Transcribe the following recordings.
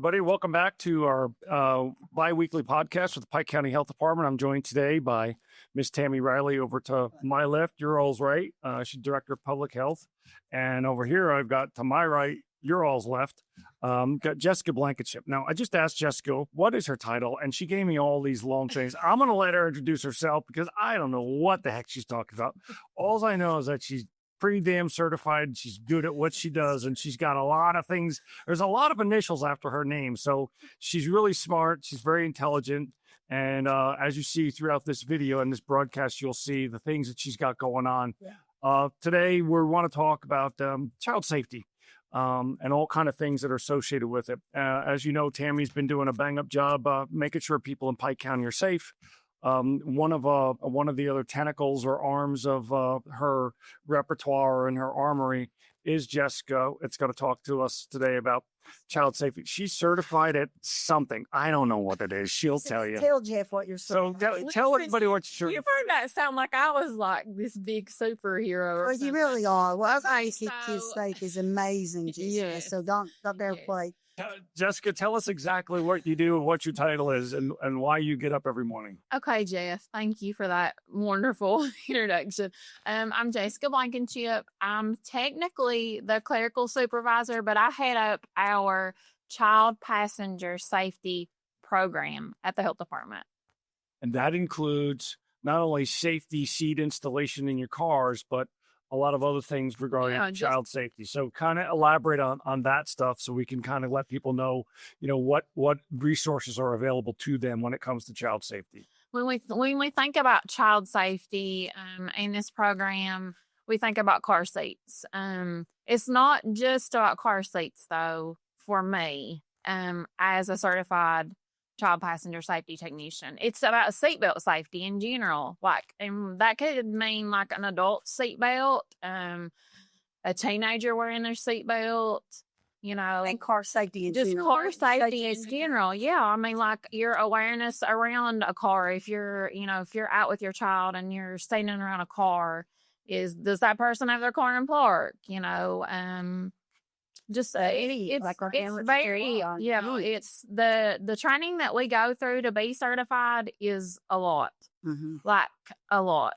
everybody. Welcome back to our bi-weekly podcast with the Pike County Health Department. I'm joined today by Miss Tammy Riley over to my left, your all's right. She's Director of Public Health. And over here, I've got to my right, your all's left, got Jessica Blankenship. Now, I just asked Jessica, what is her title? And she gave me all these long things. I'm going to let her introduce herself because I don't know what the heck she's talking about. All I know is that she's pretty damn certified. She's good at what she does, and she's got a lot of things. There's a lot of initials after her name, so she's really smart. She's very intelligent, and as you see throughout this video and this broadcast, you'll see the things that she's got going on. Yeah. Today, we want to talk about child safety and all kind of things that are associated with it. As you know, Tammy's been doing a bang-up job making sure people in Pike County are safe. One of the other tentacles or arms of her repertoire and her armory is Jessica. It's going to talk to us today about child safety. She's certified at something. I don't know what it is. She'll tell you. Tell Jeff what you're saying. So tell everybody what you're. You've heard that sound like I was like this big superhero. Well, you really are. Well, I think his safe is amazing, Jessica. Yeah. So don't dare play. Jessica, tell us exactly what you do and what your title is and why you get up every morning. Okay, Jeff, thank you for that wonderful introduction. I'm Jessica Blankenship. I'm technically the clerical supervisor, but I head up our child passenger safety program at the health department. And that includes not only safety seat installation in your cars, but a lot of other things regarding child safety. So kind of elaborate on that stuff so we can kind of let people know, what resources are available to them when it comes to child safety. When we think about child safety in this program, we think about car seats. It's not just about car seats, though, for me, as a certified child passenger safety technician. It's about seatbelt safety in general. And that could mean like an adult seatbelt, a teenager wearing their seatbelt, and car safety in just general. Car safety in general. Yeah. I mean, like your awareness around a car. If you're out with your child and you're standing around a car, does that person have their car in park? It's the training that we go through to be certified is a lot, like a lot.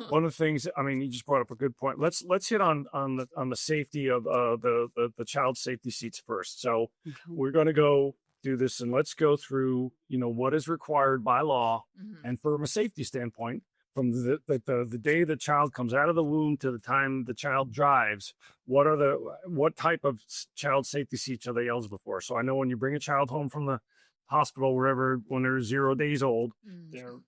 One of the things, you just brought up a good point. Let's hit on the safety of the child safety seats first. So we're going to go do this and let's go through, what is required by law and from a safety standpoint. From the day the child comes out of the womb to the time the child drives, what type of child safety seats are they eligible for? So I know when you bring a child home from the hospital, wherever, when they're 0 days old, you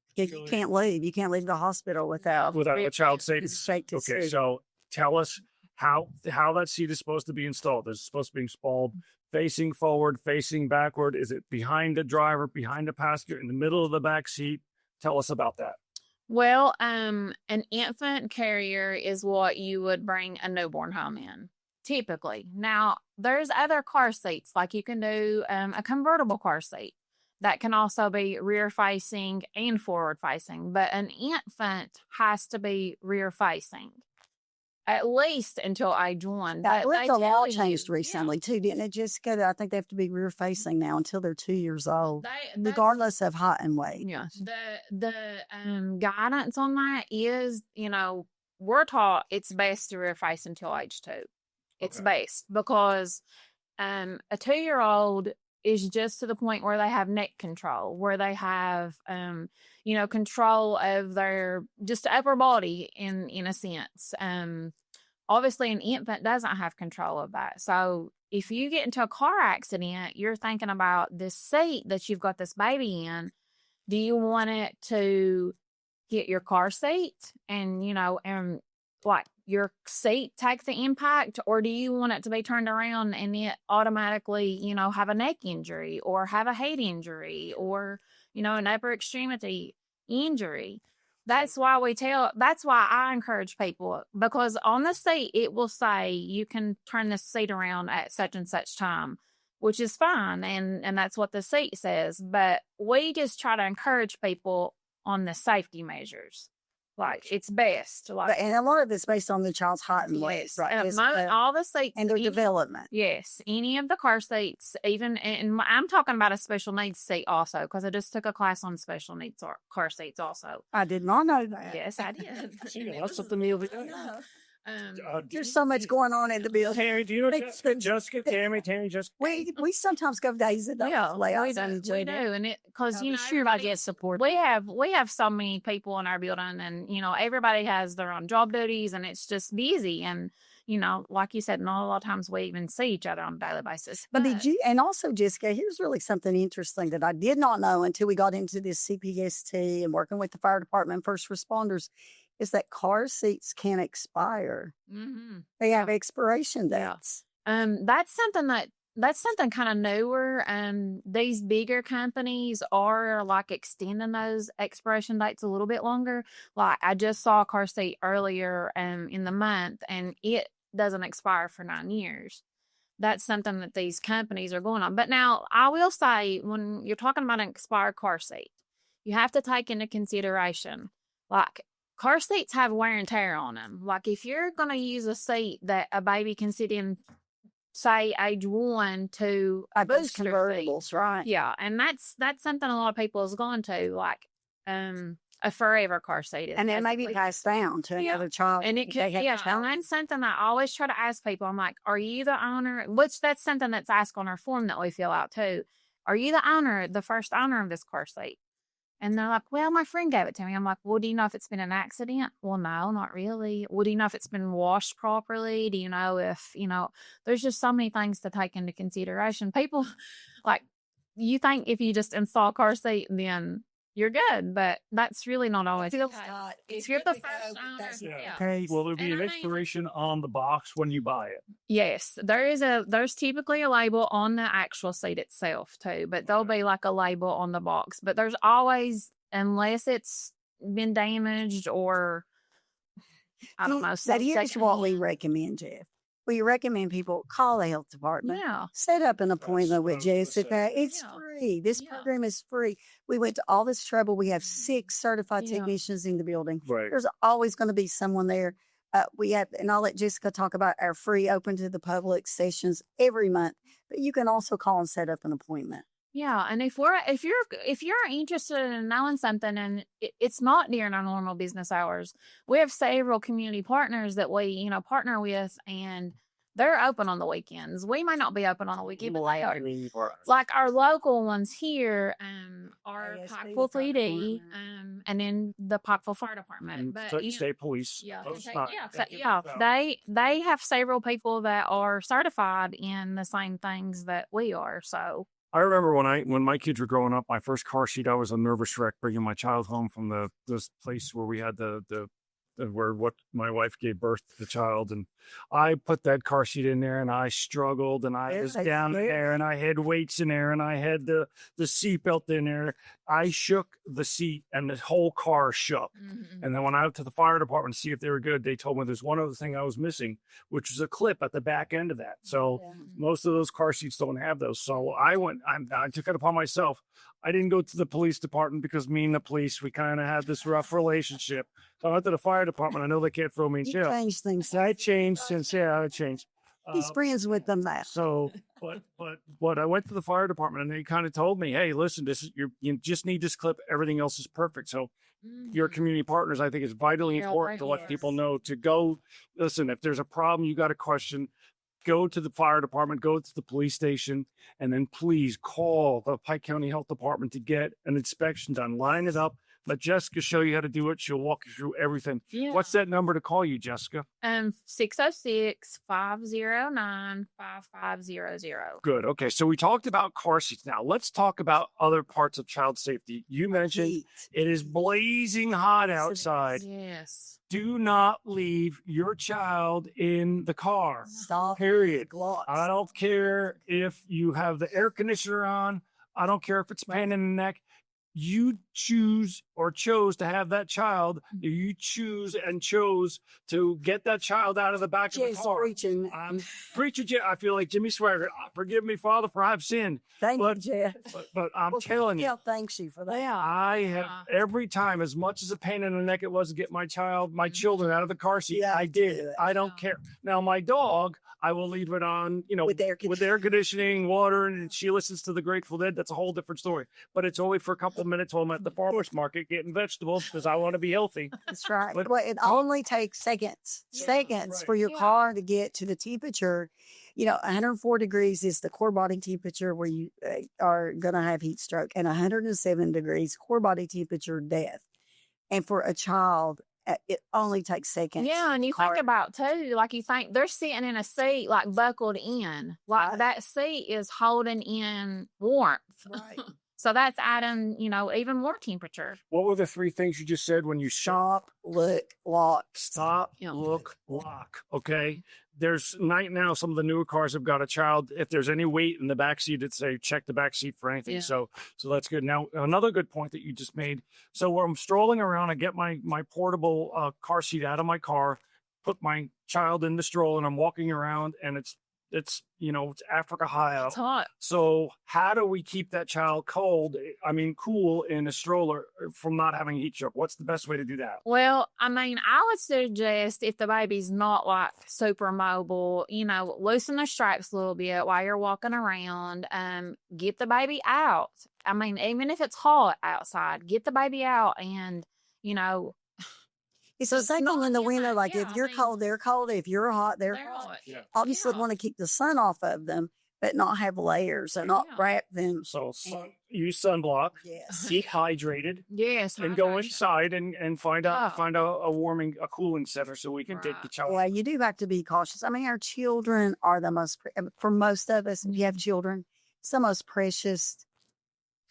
can't leave. You can't leave the hospital without a child safety. Okay, so tell us how that seat is supposed to be installed. Is it supposed to be installed facing forward, facing backward? Is it behind the driver, behind the passenger, in the middle of the back seat? Tell us about that. Well, an infant carrier is what you would bring a newborn home in, typically. Now, there's other car seats, like you can do a convertible car seat that can also be rear-facing and forward-facing, but an infant has to be rear-facing, at least until age 1. The law changed recently, too, didn't it, Jessica? I think they have to be rear-facing now until they're 2 years old, regardless of height and weight. Yes. The guidance on that is, we're taught it's best to rear-face until age 2. It's best because a 2-year-old is just to the point where they have neck control, where they have, control of their just upper body in a sense. Obviously an infant doesn't have control of that. So if you get into a car accident, you're thinking about this seat that you've got this baby in. Do you want it to hit your car seat and like your seat takes the impact, or do you want it to be turned around and it automatically, have a neck injury or have a head injury or, an upper extremity injury? That's why I encourage people, because on the seat, it will say you can turn the seat around at such and such time, which is fine. And that's what the seat says. But we just try to encourage people on the safety measures. Like it's best. Like And a lot of it's based on the child's height and weight, yes, right? Jessica? all the seats And their any- development. Yes, any of the car seats, even and I'm talking about a special needs seat also because I just took a class on special needs car seats also. I did not know that. Yes, I did. See, And it that's was- something the other I day. know. There's so much going on in the building. Tammy, do you know Jessica? Tammy, Jessica. We sometimes go days and Yeah, layouts. we do, and it because you know Sure, I get support. we have so many people in our building, and you know everybody has their own job duties, and it's just busy, and you know, like you said, not a lot of times we even see each other on a daily basis. But did you, and also Jessica, here's really something interesting that I did not know until we got into this CPST and working with the fire department and first responders, is that car seats can expire. Mm-hmm. They have expiration Yeah. dates. That's something kind of newer. These bigger companies are like extending those expiration dates a little bit longer. Like I just saw a car seat earlier in the month, and it doesn't expire for 9 years. That's something that these companies are going on. But now I will say, when you're talking about an expired car seat, you have to take into consideration, like car seats have wear and tear on them. Like if you're going to use a seat that a baby can sit in, say age 1 to a Those booster seat. convertibles, right? Yeah, and that's something a lot of people is going to, like a forever car seat. And then maybe basically. passed down to Yeah. another child. And it if could, they have yeah, child. and that's something I always try to ask people. I'm like, are you the owner? Which that's something that's asked on our form that we fill out too. Are you the owner, the first owner of this car seat? And they're like, well, my friend gave it to me. I'm like, well, do you know if it's been an accident? Well, no, not really. Well, do you know if it's been washed properly? Do you know if, there's just so many things to take into consideration. People, like, you think if you just install a car seat, then you're good, but that's really not always the Feels case. not. If It's you're good the to go, first but owner, that's not yeah. Okay, well, there'll be And an I mean- expiration on the box when you buy it. Yes, there's typically a label on the actual seat itself too, but there'll be like a label on the box. But there's always, unless it's been damaged or I don't know. But here's what we secondhand. recommend, Jeff. We recommend people call the health department. Yeah. Set up an appointment with what I was gonna Jessica. say. It's Yeah. free. This Yeah. program is free. We went to all this trouble. We have 6 certified Yeah. technicians in the building. Right. There's always going to be someone there. We have, and I'll let Jessica talk about our free open to the public sessions every month. But you can also call and set up an appointment. Yeah, and if you're interested in knowing something and it's not during our normal business hours, we have several community partners that we partner with, and they're open on the weekends. We may not be open on the weekend, but they are. Like our local ones here are ASP, Pikeville Fire PD, Department. and then the Pikeville Fire Department. But State police. yeah, Those they- not- yeah, so- yeah. They have several people that are certified in the same things that we are. So I remember when my kids were growing up, my first car seat, I was a nervous wreck bringing my child home from this place where we had what my wife gave birth to the child, and I put that car seat in there, and I struggled, and I was down there, and I had weights in there, and I had the seatbelt in there. I shook the seat, and the whole car shook. And then when I went to the fire department to see if they were good, they told me there's one other thing I was missing, which was a clip at the back end of that. So most of those car seats don't have those. So I took it upon myself. I didn't go to the police department because me and the police, we kind of had this rough relationship. So I went to the fire department. I know they can't throw me in You jail. changed things. So I changed since, I changed. He's friends with them now. So, but I went to the fire department and they kind of told me, hey, listen, you just need this clip. Everything else is perfect. So your community partners, I think it's vitally Yeah, important to right, let people know to go, listen, if there's a problem, you got a question, go to the fire department, go to the police station, and then please call the Pike County Health Department to get an inspection done. Line it up. Let Jessica show you how to do it. She'll walk you through everything. yeah. What's that number to call you, Jessica? 606-509-5500. Good. Okay. So we talked about car seats. Now let's talk about other parts of child safety. You mentioned Heat. it is blazing hot outside. Yes. Do not leave your child in the car. Stop. Period. Gloss. I don't care if you have the air conditioner on. I don't care if it's pain in the neck. you choose or chose to have that child, you choose and chose to get that child out of the back of the Just car. preaching. I'm preaching. I feel like Jimmy Swagger. Forgive me, Father, for I've sinned. Thank But- you, Jeff. But I'm telling you, Yeah, thanks you for that. I have every time, as much as a pain in the neck it was to get my children out of the car seat, Yeah, I did. do it. I don't care. Now my dog, I will leave it on, With air with air conditioning, water, and she listens to the Grateful Dead. That's a whole different story. But it's only for a couple of minutes while I'm at the farmer's market getting vegetables because I want to be healthy. That's right. But- Well, it only takes seconds Right. for your Yeah. car to get to the temperature. 104 degrees is the core body temperature where you are going to have heat stroke, and 107 degrees core body temperature death. And for a child, it only takes seconds. Yeah, and you think about too, like you think they're sitting in a seat like buckled in, like Right. that seat is holding in warmth. Right. So that's adding, even more temperature. What were the three things you just said when you Stop, look, lock. Stop, Yeah. look, lock. Okay. There's right now, some of the newer cars have got a child. If there's any weight in the back seat, it say check the back seat for anything. Yeah. So that's good. Now, another good point that you just made. So when I'm strolling around, I get my portable car seat out of my car, put my child in the stroller, and I'm walking around, and it's Africa high out. It's hot. So how do we keep that child cool in a stroller from not having heat stroke? What's the best way to do that? Well, I would suggest if the baby's not like super mobile, loosen the straps a little bit while you're walking around. Get the baby out. Even if it's hot outside, get the baby out and, It's So the it's same thing not- in the yeah, winter. Like yeah, if I you're mean, cold, they're cold. If you're hot, they're they're hot. hot. Yeah. Obviously, Yeah. want to keep the sun off of them, but not have layers and not Yeah. wrap them. So use sunblock, Yes. get hydrated, Yes. and go hydration. inside and find Yeah. a cooling center so we can take the Right. child. Well, you do have to be cautious. Our children are the most, for most of us, if you have children, it's the most precious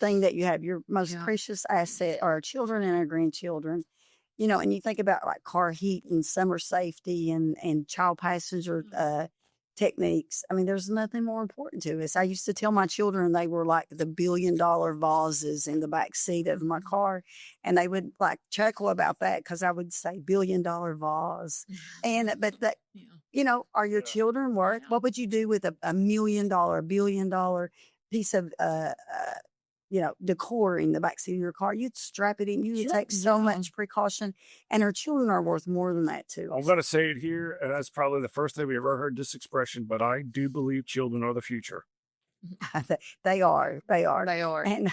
thing that you have. Your most Yeah. precious asset are our children and our grandchildren. And you think about like car heat and summer safety and child passenger techniques. There's nothing more important to us. I used to tell my children they were like the $1 billion vases in the back seat of my car, and they would like chuckle about that because I would say $1 billion vase. But that, are your Yeah. children worth? Yeah. What would you do with a $1 million, $1 billion piece of decor in the backseat of your car? You'd strap it in. You would take so Yeah. much precaution, and our children are worth more than that too. I'm going to say it here, and that's probably the first time we ever heard this expression, but I do believe children are the future. They are. They are. And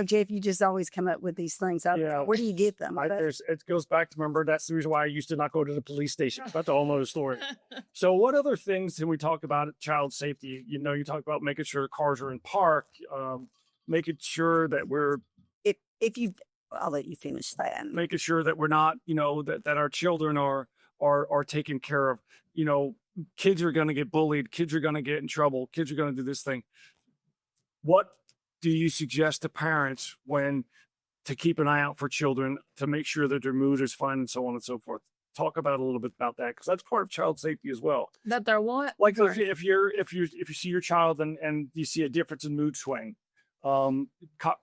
Jeff, you just always come up with these things. Yeah. Where do you get them? But It goes back to, remember, that's the reason why I used to not go to the police station. That's a whole nother story. So what other things can we talk about at child safety? You talk about making sure cars are in park, making sure that we're I'll let you finish that. making sure that we're not, that our children are taken care of. Kids are going to get bullied. Kids are going to get in trouble. Kids are going to do this thing. What do you suggest to parents to keep an eye out for children, to make sure that their mood is fine and so on and so forth? Talk about a little bit about that, because that's part of child safety as well. That they're what? Like if you see your child and you see a difference in mood swing,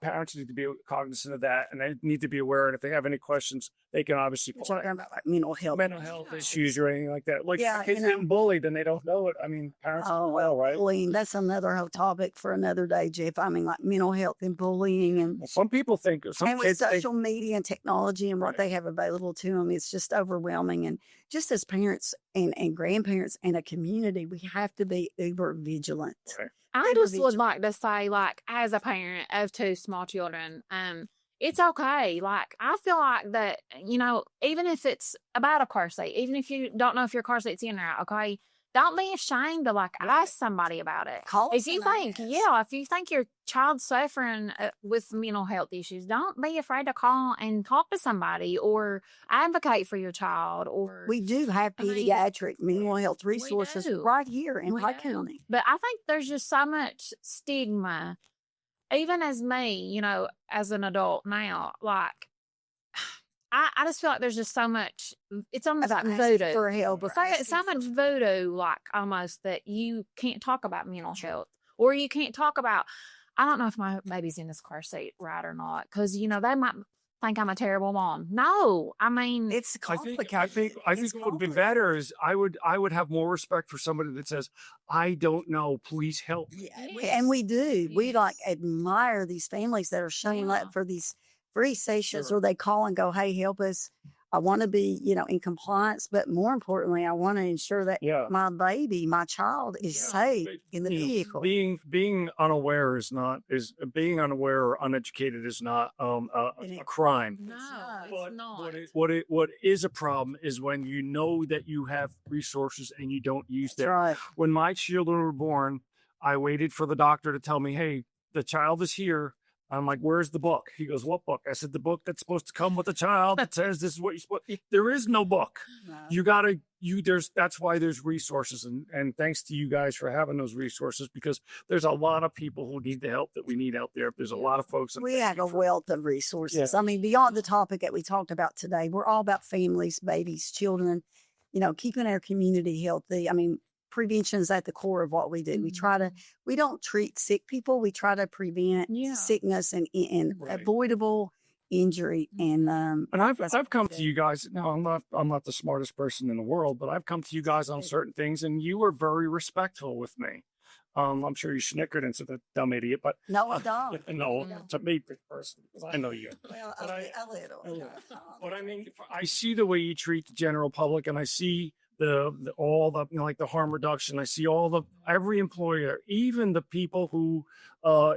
parents need to be cognizant of that, and they need to be aware. And if they have any questions, they can obviously We're talking about like mental health. issues or anything like that. Like Yeah, kids getting bullied and they don't know it. Parents right? Bullying, that's another whole topic for another day, Jeff. Like mental health and bullying and Well, some people think and with kids think, social media and technology and what Right. they have available to them, it's just overwhelming. And just as parents and grandparents and a community, we have to be uber vigilant. Right. I Super just would vigilant. like to say, like, as a parent of two small children, it's okay. Like, I feel like that, even if it's about a car seat, even if you don't know if your car seat's in or out, okay, don't be ashamed to like ask somebody about it. Call If you think, somebody. if you think your child's suffering with mental health issues, don't be afraid to call and talk to somebody or advocate for your child. Or We do have I mean, pediatric mental health resources do. right here in We Pike do. County. But I think there's just so much stigma, even as me, as an adult now, like, I just feel like there's just so much, it's almost like About asking voodoo. for help. or So, asking so for- much voodoo, like almost, that you can't talk about mental health, or you can't talk about, I don't know if my baby's in his car seat right or not, because they might think I'm a terrible mom. No, I mean, It's I think complicated. It's what would be complicated. better is I would have more respect for somebody that says, I don't know, please help me. Yeah, and we do. We like Yes. admire these families that are showing Yeah. up for these free sessions, Sure. or they call and go, "Hey, help us. I want to be, in compliance, but more importantly, I want to ensure that Yeah. my baby, my child, is Yeah. safe But, in the vehicle." being unaware is being unaware or uneducated is not a crime. No, not. it's not. What is a problem is when you know that you have resources and you don't use That's them. right. When my children were born, I waited for the doctor to tell me, "Hey, the child is here." I'm like, "Where's the book?" He goes, "What book?" I said, "The book that's supposed to come with the child that says this is what you're supposed." There is no book. No. That's why there's resources, and thanks to you guys for having those resources, because there's a lot of people who need the help that we need out there. There's a lot of folks. We have a wealth of resources. I mean, beyond the topic that we talked about today, we're all about families, babies, children, keeping our community healthy. I mean, prevention is at the core of what we do. We don't treat sick people. We try to prevent Yeah. sickness and Right. avoidable injury. And And I've come to you guys. No, I'm not the smartest person in the world, but I've come to you guys on certain things, and you were very respectful with me. I'm sure you snickered and said, "That dumb idiot," but no, I don't. no, to me personally, because I know you. Well, But a little. But I mean, I see the way you treat the general public, and I see all the like the harm reduction. I see every employer, even the people who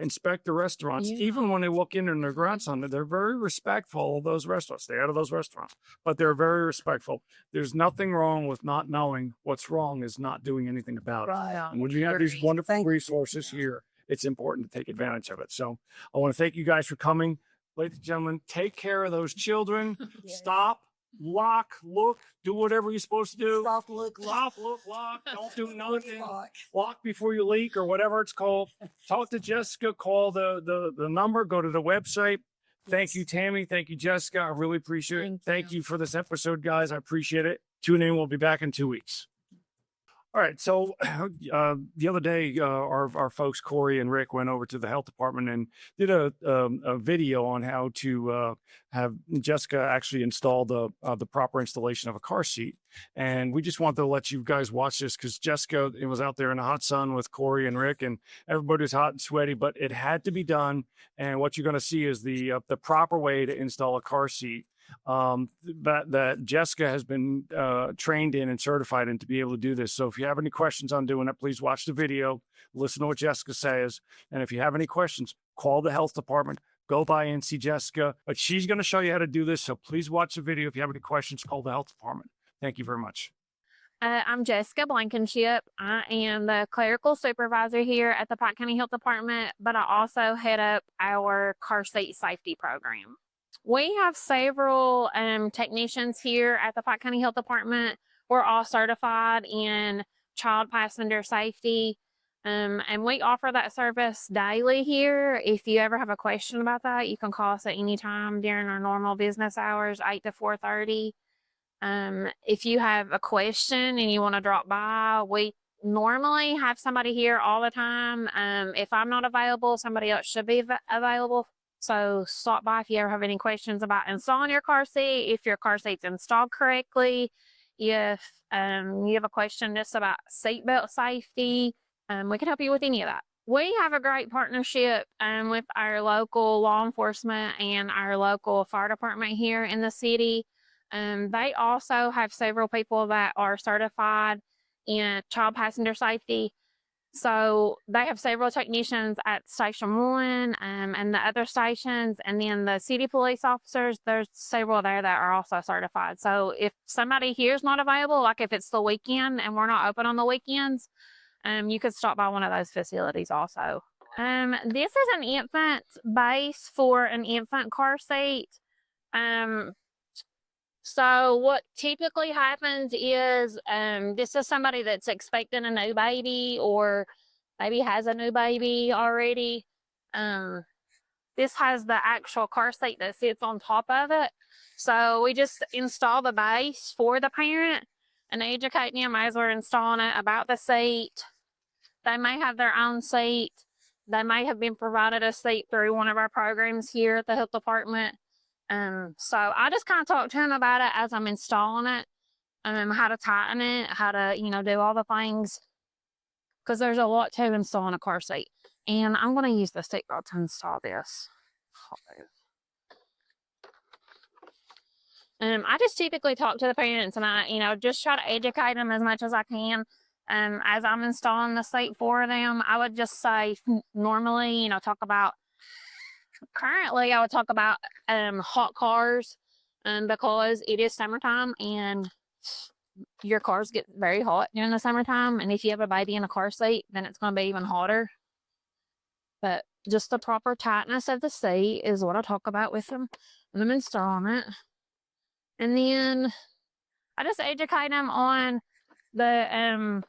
inspect the restaurants, Yeah. even when they walk in and their grandson, they're very respectful of those restaurants. Stay out of those restaurants, but they're very respectful. There's nothing wrong with not knowing. What's wrong is not doing anything about it. Right. And when you have these wonderful Thank you. resources here, it's important to take advantage of it. So I want to thank you guys for coming. Ladies and gentlemen, take care of those children. Yeah. Stop, lock, look, do whatever you're supposed to do. Soft look. Stop, look, lock. Don't do nothing. Lock. Walk before you leak or whatever it's called. Talk to Jessica. Call the number. Go to the website. Thank you, Tammy. Thank you, Jessica. I really appreciate it. Thank you for this episode, guys. I appreciate it. Tune in. We'll be back in 2 weeks. All right. So the other day, our folks, Corey and Rick, went over to the health department and did a video on how to have Jessica actually install the proper installation of a car seat. And we just wanted to let you guys watch this because Jessica, it was out there in the hot sun with Corey and Rick, and everybody was hot and sweaty, but it had to be done. And what you're going to see is the proper way to install a car seat that Jessica has been trained in and certified in to be able to do this. So if you have any questions on doing it, please watch the video, listen to what Jessica says. And if you have any questions, call the health department, go by and see Jessica, but she's going to show you how to do this. So please watch the video. If you have any questions, call the health department. Thank you very much. I'm Jessica Blankenship. I am the clerical supervisor here at the Pike County Health Department, but I also head up our car seat safety program. We have several technicians here at the Pike County Health Department. We're all certified in child passenger safety, and we offer that service daily here. If you ever have a question about that, you can call us at any time during our normal business hours, 8 to 4:30. If you have a question and you want to drop by, we normally have somebody here all the time. If I'm not available, somebody else should be available. So stop by if you ever have any questions about installing your car seat, if your car seat's installed correctly, if you have a question just about seatbelt safety, we can help you with any of that. We have a great partnership with our local law enforcement and our local fire department here in the city. They also have several people that are certified in child passenger safety. So they have several technicians at Station 1 and the other stations. And then the city police officers, there's several there that are also certified. So if somebody here is not available, like if it's the weekend and we're not open on the weekends, you could stop by one of those facilities also. This is an infant base for an infant car seat. So what typically happens is this is somebody that's expecting a new baby or maybe has a new baby already. This has the actual car seat that sits on top of it. So we just install the base for the parent and educate them as we're installing it about the seat. They may have their own seat. they may have been provided a seat through one of our programs here at the health department. So I just kind of talk to him about it as I'm installing it, how to tighten it, how to, do all the things, because there's a lot to installing a car seat. And I'm going to use the seatbelt to install this. I just typically talk to the parents, and I, just try to educate them as much as I can. As I'm installing the seat for them, I would just say normally, talk about, currently I would talk about hot cars, because it is summertime and your cars get very hot during the summertime. And if you have a baby in a car seat, then it's going to be even hotter. But just the proper tightness of the seat is what I talk about with them when I'm installing it. And then I just educate them on the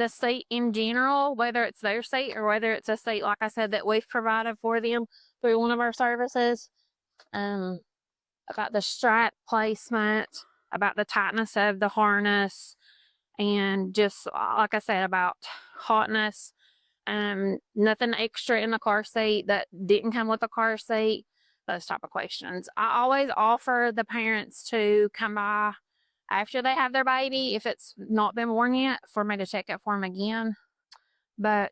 seat in general, whether it's their seat or whether it's a seat, like I said, that we've provided for them through one of our services. About the strap placement, about the tightness of the harness, and just like I said, about hotness. Nothing extra in the car seat that didn't come with the car seat. Those type of questions. I always offer the parents to come by after they have their baby, if it's not been worn yet, for me to check it for them again. But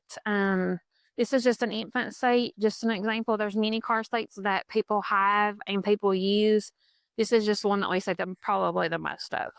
this is just an infant seat, just an example. There's many car seats that people have and people use. This is just one that we see them probably the most of.